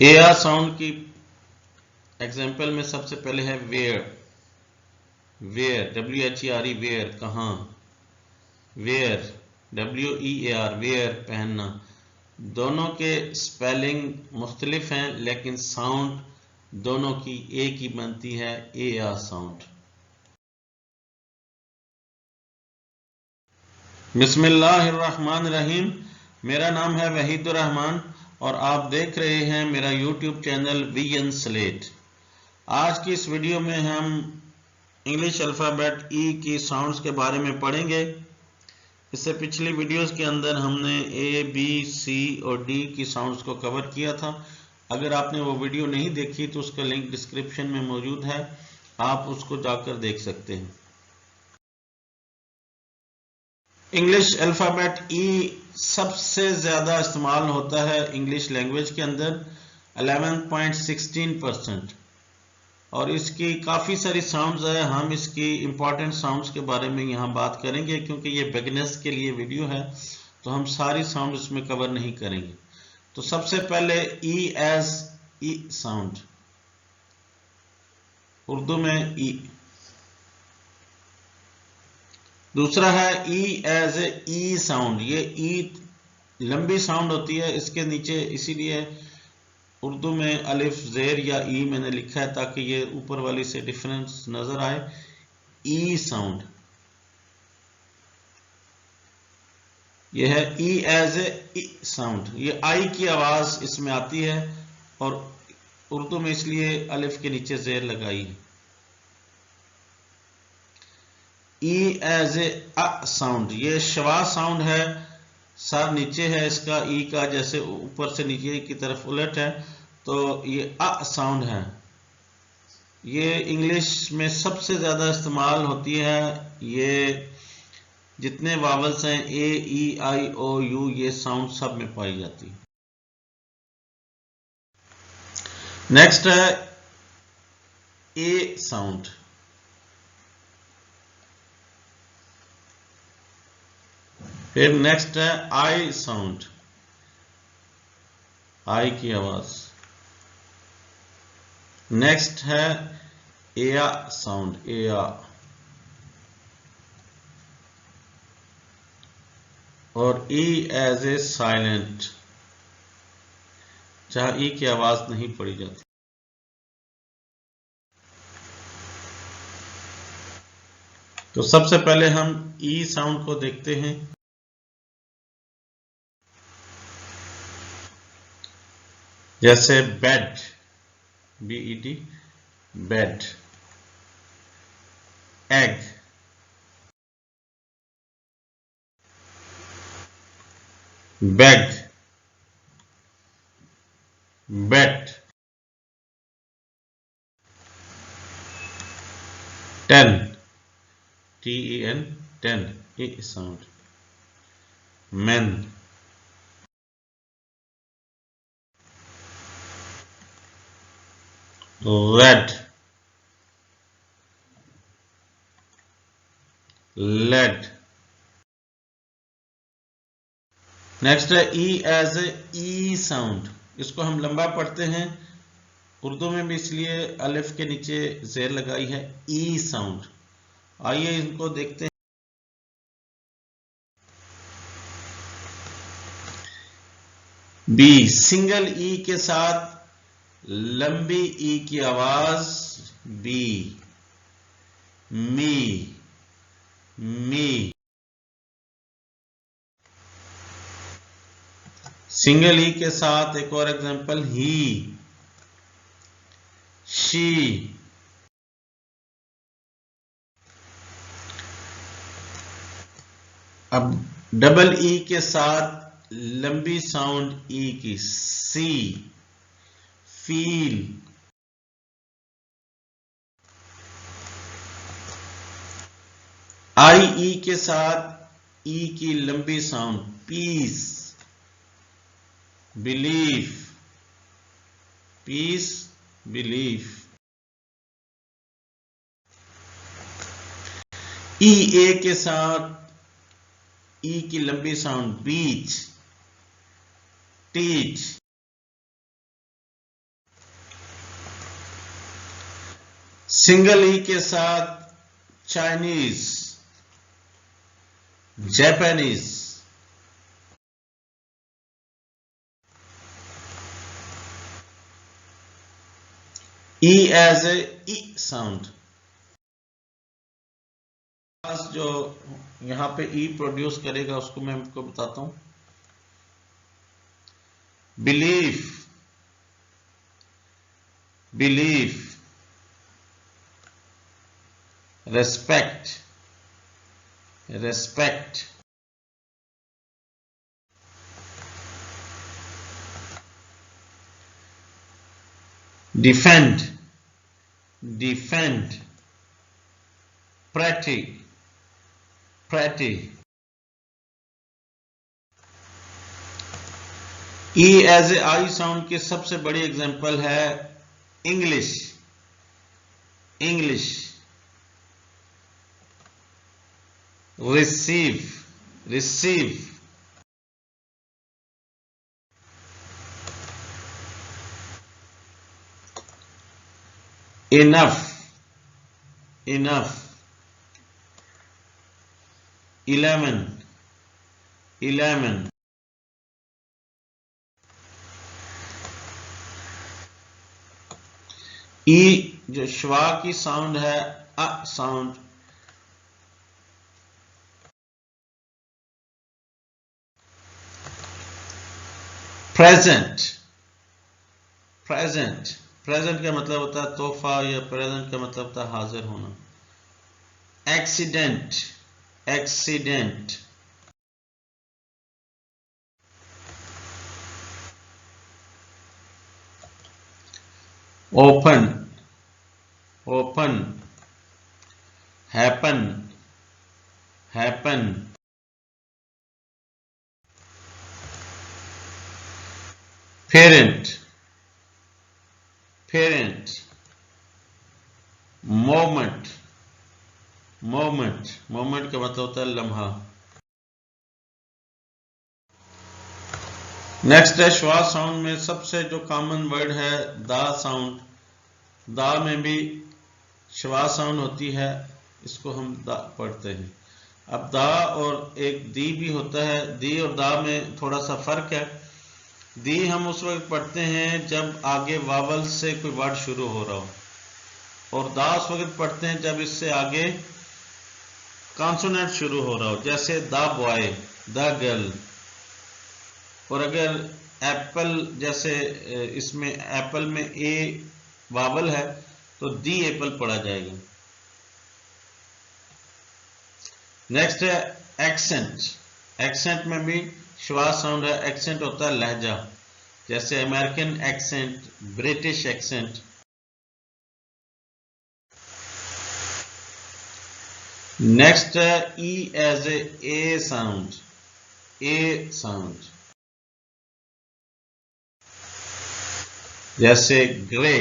AR sound की example में सबसे पहले है वेयर। वेयर WHERE वेयर, कहाँ। वेयर WEAR वेयर, पहनना। दोनों के स्पेलिंग मुख्तलिफ हैं लेकिन साउंड दोनों की एक ही बनती है, एआर साउंड। बिस्मिल्लाहिर्रहमानिर्रहीम। मेरा नाम है वहीदुर रहमान और आप देख रहे हैं मेरा यूट्यूब चैनल VN स्लेट। आज की इस वीडियो में हम इंग्लिश अल्फ़ाबेट ई की साउंड्स के बारे में पढ़ेंगे। इससे पिछली वीडियोस के अंदर हमने A, B, C और D की साउंड्स को कवर किया था। अगर आपने वो वीडियो नहीं देखी तो उसका लिंक डिस्क्रिप्शन में मौजूद है, आप उसको जाकर देख सकते हैं। इंग्लिश अल्फ़ाबेट ई सबसे ज़्यादा इस्तेमाल होता है इंग्लिश लैंग्वेज के अंदर 11.16%, और इसकी काफ़ी सारी साउंड्स है। हम इसकी इम्पॉर्टेंट साउंड्स के बारे में यहाँ बात करेंगे क्योंकि ये बिगिनर्स के लिए वीडियो है, तो हम सारी साउंड इसमें कवर नहीं करेंगे। तो सबसे पहले ई एज ई साउंड, उर्दू में ई। दूसरा है E as a E sound. ये ई लंबी साउंड होती है, इसके नीचे इसीलिए उर्दू में अलिफ जेर या ई मैंने लिखा है ताकि ये ऊपर वाली से डिफरेंस नजर आए। ई साउंड ये है E as a E sound. ये आई की आवाज इसमें आती है और उर्दू में इसलिए अलिफ के नीचे जेर लगाई है। E as A a sound, ये शवा साउंड है, सर नीचे है इसका, ई का जैसे ऊपर से नीचे की तरफ उलट है, तो ये अ साउंड है। ये इंग्लिश में सबसे ज्यादा इस्तेमाल होती है। ये जितने वावल्स हैं A, E, I, O, U, ये साउंड सब में पाई जाती है। नेक्स्ट है ए साउंड। फिर नेक्स्ट है आई साउंड, आई की आवाज। नेक्स्ट है एया साउंड, एया। और ई एज ए साइलेंट, जहां ई की आवाज नहीं पड़ी जाती। तो सबसे पहले हम ई साउंड को देखते हैं। जैसे bed, BED, bed. Egg, bag, bet. Ten, TEN, ten, A sound. Man, led, led. Next है E as a E sound. इसको हम लंबा पढ़ते हैं, उर्दू में भी इसलिए अलिफ के नीचे जेर लगाई है, ई साउंड। आइए इनको देखते हैं। बी, सिंगल ई के साथ लंबी ई की आवाज, बी। मी, मी। सिंगल ई के साथ एक और एग्जांपल, ही, शी। अब डबल ई के साथ लंबी साउंड ई की, सी, फील। आई ई के साथ ई की लंबी sound, peace, belief, peace, belief. E A के साथ ई की लंबी sound, beach, teach. Single E के साथ Chinese, Japanese. E as a E sound. जो यहां पे ई प्रोड्यूस करेगा उसको मैं आपको बताता हूं। Belief, belief, respect, respect, defend, defend, pretty, pretty। E as A I sound की सबसे बड़ी एग्जांपल है English, English. Receive, receive, enough, enough, 11, 11। E जो श्वा की साउंड है, अ साउंड, प्रेजेंट, प्रेजेंट। प्रेजेंट का मतलब होता है तोहफा, या प्रेजेंट का मतलब होता है हाजिर होना। Accident, accident. Open, open, happen, happen. Parent, parent. Moment, moment, moment का मतलब होता है लम्हा। नेक्स्ट है श्वा साउंड में सबसे जो कॉमन वर्ड है दा साउंड। दा में भी श्वा साउंड होती है, इसको हम दा पढ़ते हैं। अब दा और एक दी भी होता है। दी और दा में थोड़ा सा फर्क है। दी हम उस वक्त पढ़ते हैं जब आगे वावल से कोई वर्ड शुरू हो रहा हो, और दा उस वक्त पढ़ते हैं जब इससे आगे कॉन्सोनेंट शुरू हो रहा हो, जैसे द बॉय, द गर्ल। और अगर एप्पल, जैसे इसमें एप्पल में ए वावल है तो दी एप्पल पढ़ा जाएगा। नेक्स्ट है एक्सेंट। एक्सेंट में भी श्वा साउंड है। एक्सेंट होता है लहजा, जैसे American accent, British accent. Next है E as A sound, A sound, जैसे ग्रे,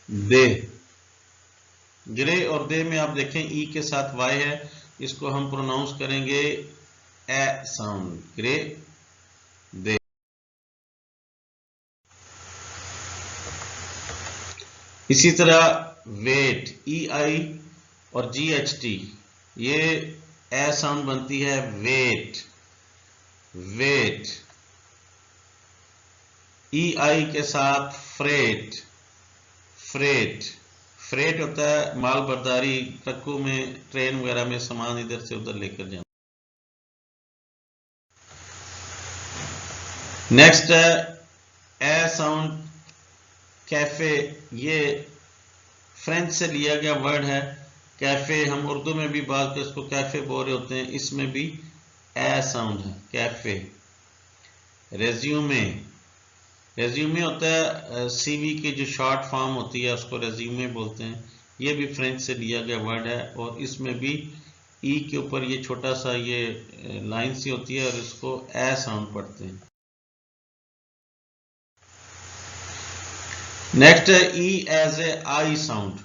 दे। ग्रे और दे में आप देखें ई के साथ वाई है, इसको हम प्रोनाउंस करेंगे ए साउंड, ग्रे, दे। इसी तरह वेट, ई आई और जी एच टी, ये ए साउंड बनती है वेट, वेट। ई आई के साथ फ्रेट, फ्रेट। फ्रेट होता है माल बर्दारी, ट्रकों में, ट्रेन वगैरह में सामान इधर से उधर लेकर जाना। नेक्स्ट है ए साउंड, कैफे। ये फ्रेंच से लिया गया वर्ड है कैफे। हम उर्दू में भी बात करते इसको कैफे बोल रहे होते हैं, इसमें भी ए साउंड है, कैफे। रेज्यूमे, रेज्यूमे होता है सीवी की जो शॉर्ट फॉर्म होती है उसको रेज्यूमे बोलते हैं। ये भी फ्रेंच से लिया गया वर्ड है, और इसमें भी ई के ऊपर ये छोटा सा ये लाइन सी होती है और इसको ए साउंड पढ़ते हैं। नेक्स्ट है E as A I sound.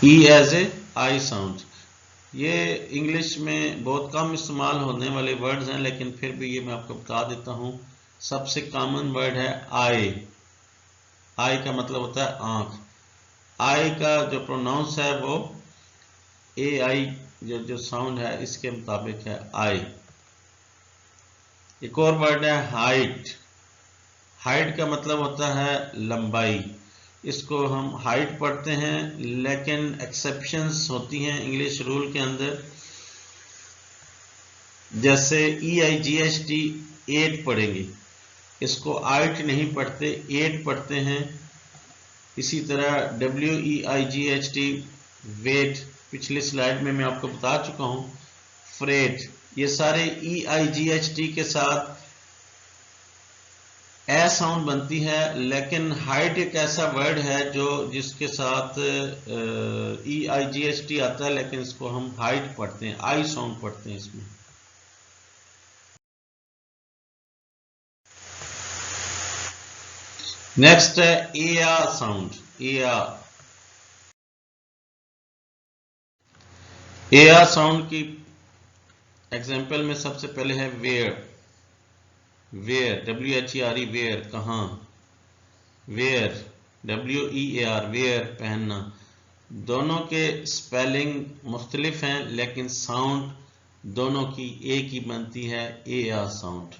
E as A I sound, ये इंग्लिश में बहुत कम इस्तेमाल होने वाले वर्ड्स हैं, लेकिन फिर भी ये मैं आपको बता देता हूँ। सबसे कॉमन वर्ड है आई। आई का मतलब होता है आंख। आई का जो प्रोनाउंस है वो ए आई जो साउंड है इसके मुताबिक है आई। एक और वर्ड है हाइट। हाइट का मतलब होता है लंबाई। इसको हम हाइट पढ़ते हैं, लेकिन एक्सेप्शंस होती हैं इंग्लिश रूल के अंदर। जैसे EIGHT 8 पढ़ेंगे, इसको आइट नहीं पढ़ते, 8 पढ़ते हैं। इसी तरह WEIGHT वेट, पिछली स्लाइड में मैं आपको बता चुका हूं। फ्रेट, ये सारे EIGHT के साथ ए साउंड बनती है, लेकिन हाइट एक ऐसा वर्ड है जो जिसके साथ EIGHT आता है, लेकिन इसको हम हाइट पढ़ते हैं, आई साउंड पढ़ते हैं इसमें। नेक्स्ट है एया साउंड। एया साउंड की एग्जांपल में सबसे पहले है वेयर। WHERE वेयर, कहाँ। वेयर WEAR वेयर, पहनना। दोनों के स्पेलिंग मुख्तलिफ हैं, लेकिन साउंड दोनों की एक ही बनती है, एया साउंड।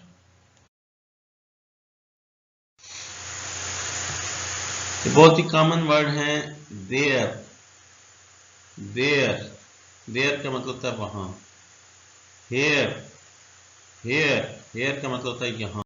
बहुत ही कॉमन वर्ड है देयर। देयर का मतलब होता है वहां। हेयर का मतलब होता है यहाँ।